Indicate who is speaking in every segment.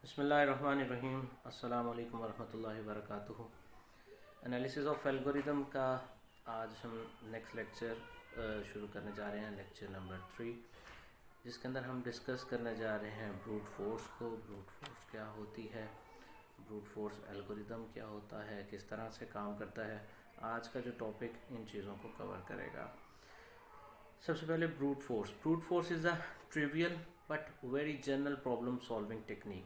Speaker 1: बिस्मिल्लाहिर्रहमानिर्रहीम। अस्सलाम वालेकुम वरहमतुल्लाहि वबरकातुहू। एनालिसिस ऑफ एल्गोरिदम का आज हम नेक्स्ट लेक्चर शुरू करने जा रहे हैं, लेक्चर नंबर 3, जिसके अंदर हम डिस्कस करने जा रहे हैं ब्रूट फोर्स को। ब्रूट फोर्स क्या होती है, ब्रूट फोर्स एल्गोरिदम क्या होता है, किस तरह से काम करता है। आज का जो टॉपिक इन चीज़ों को कवर करेगा। सबसे पहले brute force is a trivial but very general problem solving technique.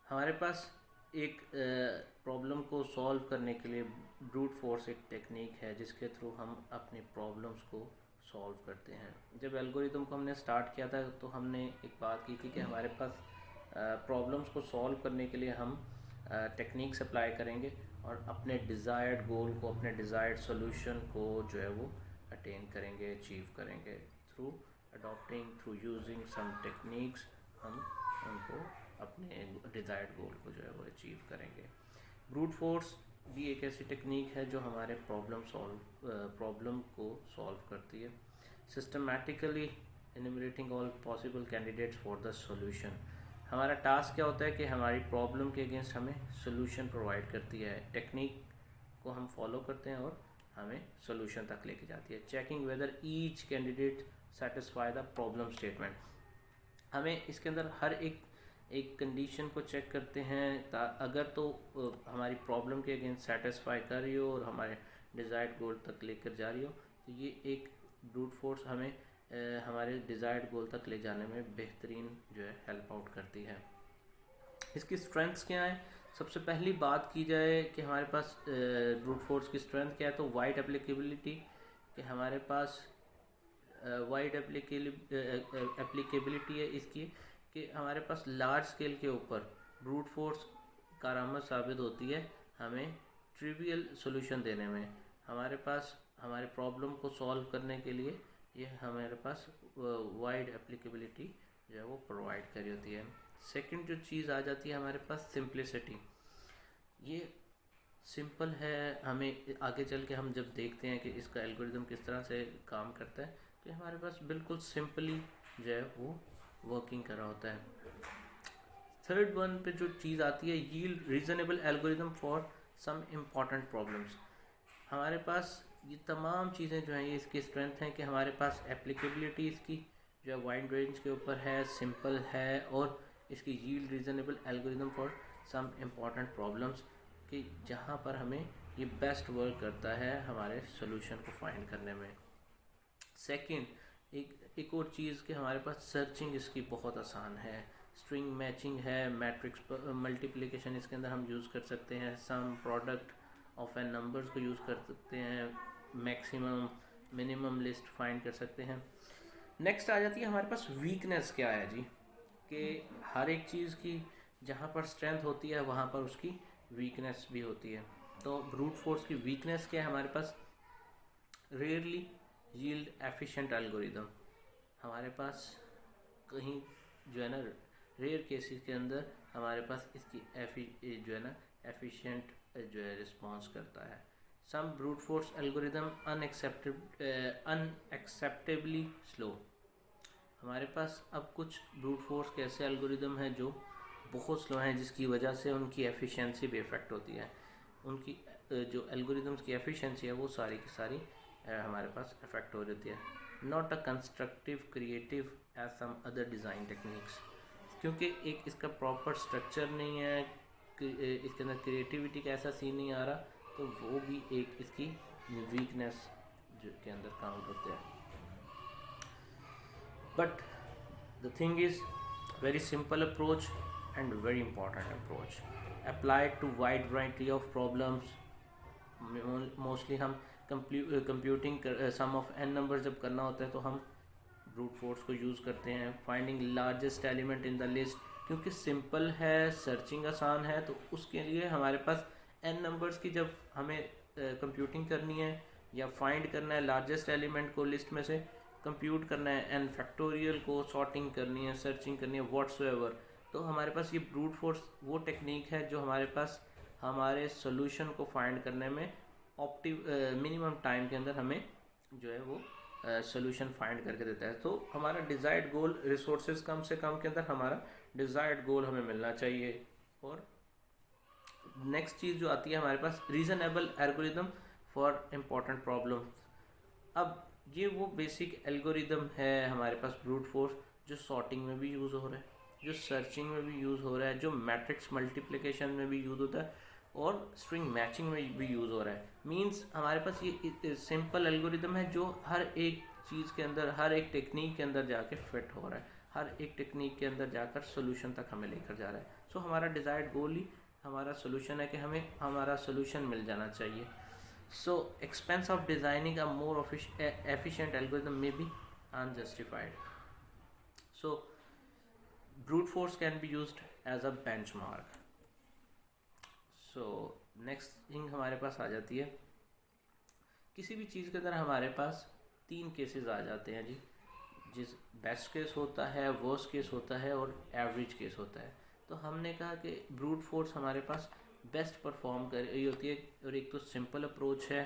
Speaker 1: हमारे पास एक प्रॉब्लम को सॉल्व करने के लिए ब्रूट फोर्स एक टेक्निक है जिसके थ्रू हम अपनी प्रॉब्लम्स को सॉल्व करते हैं। जब एल्गोरिदम को हमने स्टार्ट किया था तो हमने एक बात की थी कि हमारे पास प्रॉब्लम्स को सॉल्व करने के लिए हम टेक्निक्स अप्लाई करेंगे और अपने डिज़ायर्ड गोल को, अपने डिज़ायर्ड सोल्यूशन को जो है वो अटेन करेंगे, अचीव करेंगे through adopting, through using some techniques. हम उनको अपने डिज़ायर्ड गोल को जो है वो अचीव करेंगे। ब्रूट फोर्स भी एक ऐसी टेक्निक है जो हमारे प्रॉब्लम को सॉल्व करती है। Systematically enumerating all possible candidates for the solution. हमारा टास्क क्या होता है कि हमारी प्रॉब्लम के अगेंस्ट हमें सॉल्यूशन प्रोवाइड करती है। टेक्निक को हम फॉलो करते हैं और हमें सॉल्यूशन तक लेके जाती है। Checking whether each candidate satisfy the problem statement. हमें इसके अंदर हर एक कंडीशन को चेक करते हैं, अगर तो हमारी प्रॉब्लम के अगेंस्ट सेटिस्फाई कर रही हो और हमारे डिज़ायर्ड गोल तक लेकर जा रही हो, तो ये एक ब्रूट फोर्स हमें हमारे डिज़ायर्ड गोल तक ले जाने में बेहतरीन जो है हेल्प आउट करती है। इसकी स्ट्रेंथ्स क्या हैं? सबसे पहली बात की जाए कि हमारे पास ब्रूट फोर्स की स्ट्रेंथ क्या है, तो वाइड एप्लीकेबिलिटी। कि हमारे पास वाइड एप्लीकेबिलिटी है इसकी, कि हमारे पास लार्ज स्केल के ऊपर ब्रूट फोर्स कारआमद साबित होती है हमें ट्रिवियल सॉल्यूशन देने में। हमारे पास हमारे प्रॉब्लम को सॉल्व करने के लिए ये हमारे पास वाइड एप्लीकेबिलिटी जो है वो प्रोवाइड करी होती है। सेकंड जो चीज़ आ जाती है हमारे पास सिंप्लिसिटी। ये सिंपल है, हमें आगे चल के हम जब देखते हैं कि इसका एल्गोरिदम किस तरह से काम करता है, तो हमारे पास बिल्कुल सिंपली जो है वो वर्किंग कर रहा होता है। थर्ड वन पे जो चीज़ आती है, yield reasonable algorithm for some important problems. हमारे पास ये तमाम चीज़ें जो हैं ये इसकी स्ट्रेंथ हैं कि हमारे पास एप्लीकेबिलिटी इसकी जो है वाइड रेंज के ऊपर है, सिंपल है, और इसकी yield reasonable algorithm for some important problems कि जहाँ पर हमें ये बेस्ट वर्क करता है हमारे सोल्यूशन को फाइंड करने में। सेकंड, एक और चीज़ कि हमारे पास सर्चिंग इसकी बहुत आसान है। स्ट्रिंग मैचिंग है, मैट्रिक्स मल्टीप्लिकेशन इसके अंदर हम यूज़ कर सकते हैं, some product of N numbers को यूज़ कर सकते हैं, मैक्सिमम मिनिमम लिस्ट फाइंड कर सकते हैं। नेक्स्ट आ जाती है हमारे पास वीकनेस क्या है जी, कि हर एक चीज़ की जहाँ पर स्ट्रेंथ होती है वहाँ पर उसकी वीकनेस भी होती है। तो ब्रूट फोर्स की वीकनेस क्या है हमारे पास? Rarely yield efficient algorithm. हमारे पास कहीं जो है ना रेयर केसेस के अंदर हमारे पास इसकी जो है ना एफिशिएंट जो है रिस्पॉन्स करता है। सम ब्रूट फोर्स एल्गोरिदम अनएक्सेप्टेबली स्लो। हमारे पास अब कुछ ब्रूट फोर्स के ऐसे एल्गोरिदम हैं जो बहुत स्लो हैं, जिसकी वजह से उनकी एफिशिएंसी भी इफेक्ट होती है। उनकी जो एल्गोरिदम्स की एफिशिएंसी है वो सारी की सारी हमारे पास इफेक्ट हो जाती है। Not a constructive creative as some other design techniques. क्योंकि एक इसका प्रॉपर स्ट्रक्चर नहीं है, इसके अंदर क्रिएटिविटी का ऐसा सीन नहीं आ रहा, तो वो भी एक इसकी वीकनेस जो के अंदर काउंट होते हैं। But the thing is very simple approach and very important approach applied to wide variety of problems। Mostly हम computing sum of n number जब करना होता है तो हम ब्रूट फोर्स को यूज़ करते हैं। Finding largest element in the list, क्योंकि सिंपल है, सर्चिंग आसान है, तो उसके लिए हमारे पास एन नंबर्स की जब हमें कंप्यूटिंग करनी है या फाइंड करना है लार्जेस्ट एलिमेंट को लिस्ट में से, कंप्यूट करना है, एन फैक्टोरियल को सॉर्टिंग करनी है, सर्चिंग करनी है, व्हाट्सएवर, तो हमारे पास ये ब्रूट फोर्स वो टेक्निक है जो हमारे पास हमारे सोल्यूशन को फाइंड करने में मिनिमम टाइम के अंदर हमें जो है वो सोल्यूशन फाइंड करके देता है। तो हमारा डिज़ायर्ड गोल, रिसोर्सेज कम से कम के अंदर हमारा डिज़ायर्ड गोल हमें मिलना चाहिए। और नेक्स्ट चीज़ जो आती है हमारे पास, reasonable algorithm for important problem. अब ये वो बेसिक एल्गोरिदम है हमारे पास ब्रूट फोर्स, जो सॉर्टिंग में भी यूज़ हो रहा है, जो सर्चिंग में भी यूज़ हो रहा है, जो मैट्रिक्स मल्टीप्लिकेशन में भी यूज़ होता है और स्ट्रिंग मैचिंग में भी यूज़ हो रहा है। मींस हमारे पास ये सिंपल एल्गोरिदम है जो हर एक चीज़ के अंदर, हर एक टेक्निक के अंदर जाके फिट हो रहा है, हर एक टेक्निक के अंदर जाकर सोल्यूशन तक हमें लेकर जा रहा है। सो हमारा डिज़ायर्ड गोल ही हमारा सोल्यूशन है कि हमें हमारा सोल्यूशन मिल जाना चाहिए। So expense of designing a more efficient algorithm may be unjustified. So brute force can be used as a benchmark. So next thing हमारे पास आ जाती है, किसी भी चीज़ के अंदर हमारे पास 3 केसेस आ जाते हैं जी, जिस बेस्ट केस होता है, वर्स्ट केस होता है और एवरेज केस होता है। तो हमने कहा कि ब्रूट फोर्स हमारे पास बेस्ट परफॉर्म कर रही होती है, और एक तो सिंपल अप्रोच है,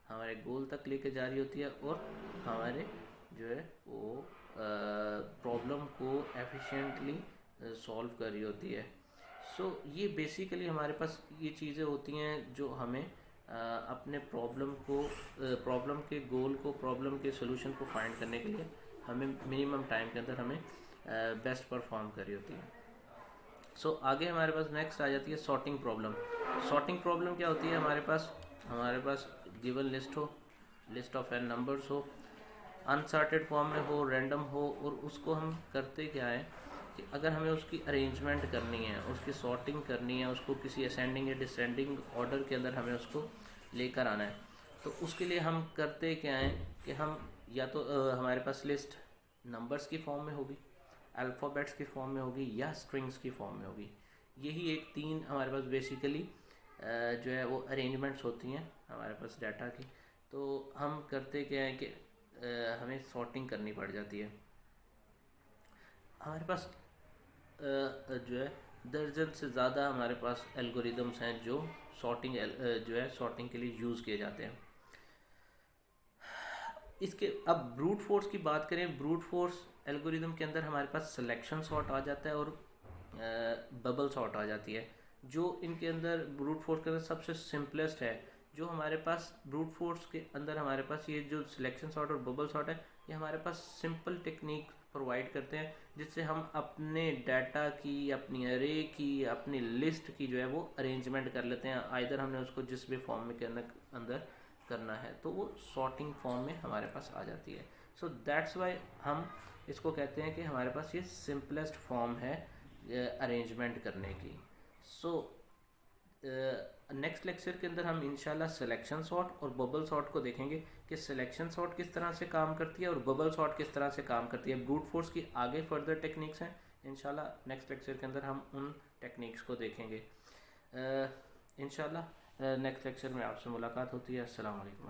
Speaker 1: हमारे गोल तक लेके जा रही होती है, और हमारे जो है वो प्रॉब्लम को एफिशिएंटली सॉल्व कर रही होती है। सो ये बेसिकली हमारे पास ये चीज़ें होती हैं जो हमें अपने प्रॉब्लम के गोल को, प्रॉब्लम के सोल्यूशन को फाइंड करने के लिए हमें मिनिमम टाइम के अंदर हमें बेस्ट परफॉर्म कर रही होती है। सो आगे हमारे पास नेक्स्ट आ जाती है सॉर्टिंग प्रॉब्लम। सॉर्टिंग प्रॉब्लम क्या होती है, हमारे पास गिवन लिस्ट हो, लिस्ट ऑफ एन नंबर्स हो, अनसॉर्टेड फॉर्म में हो, रैंडम हो, और उसको हम करते क्या है कि अगर हमें उसकी अरेंजमेंट करनी है, उसकी सॉर्टिंग करनी है, उसको किसी असेंडिंग या डिसेंडिंग ऑर्डर के अंदर हमें उसको लेकर आना है, तो उसके लिए हम करते क्या हैं कि हम या तो हमारे पास लिस्ट नंबर्स की फॉर्म में होगी, अल्फ़ाबेट्स की फॉर्म में होगी, या स्ट्रिंग्स की फॉर्म में होगी। यही एक 3 हमारे पास बेसिकली जो है वो अरेंजमेंट्स होती हैं हमारे पास डाटा की। तो हम करते क्या है कि हमें सॉर्टिंग करनी पड़ जाती है। हमारे पास जो है दर्जन से ज़्यादा हमारे पास एल्गोरिदम्स हैं जो सॉर्टिंग के लिए यूज़ किए जाते हैं। इसके अब ब्रूट फोर्स की बात करें, ब्रूट फोर्स एल्गोरिदम के अंदर हमारे पास सिलेक्शन सॉर्ट आ जाता है और बबल सॉर्ट आ जाती है। जो इनके अंदर ब्रूट फोर्स के अंदर सबसे सिंपलेस्ट है, जो हमारे पास ब्रूट फोर्स के अंदर हमारे पास ये जो सिलेक्शन सॉर्ट और बबल सॉर्ट है, ये हमारे पास सिंपल टेक्निक प्रोवाइड करते हैं, जिससे हम अपने डाटा की, अपनी अरे की, अपनी लिस्ट की जो है वो अरेंजमेंट कर लेते हैं। आइदर हमने उसको जिस भी फॉर्म में के अंदर करना है, तो वो सॉर्टिंग फॉर्म में हमारे पास आ जाती है। सो दैट्स वाई हम इसको कहते हैं कि हमारे पास ये सिंपलेस्ट फॉर्म है अरेंजमेंट करने की। सो नेक्स्ट लेक्चर के अंदर हम इंशाल्लाह सिलेक्शन सॉर्ट और बबल सॉर्ट को देखेंगे कि सिलेक्शन सॉर्ट किस तरह से काम करती है और बबल सॉर्ट किस तरह से काम करती है। ब्रूट फोर्स की आगे फर्दर टेक्निक्स हैं, इंशाल्लाह नेक्स्ट लेक्चर के अंदर हम उन टेक्निक्स को देखेंगे। इंशाल्लाह नेक्स्ट लेक्चर में आपसे मुलाकात होती है। अस्सलाम वालेकुम।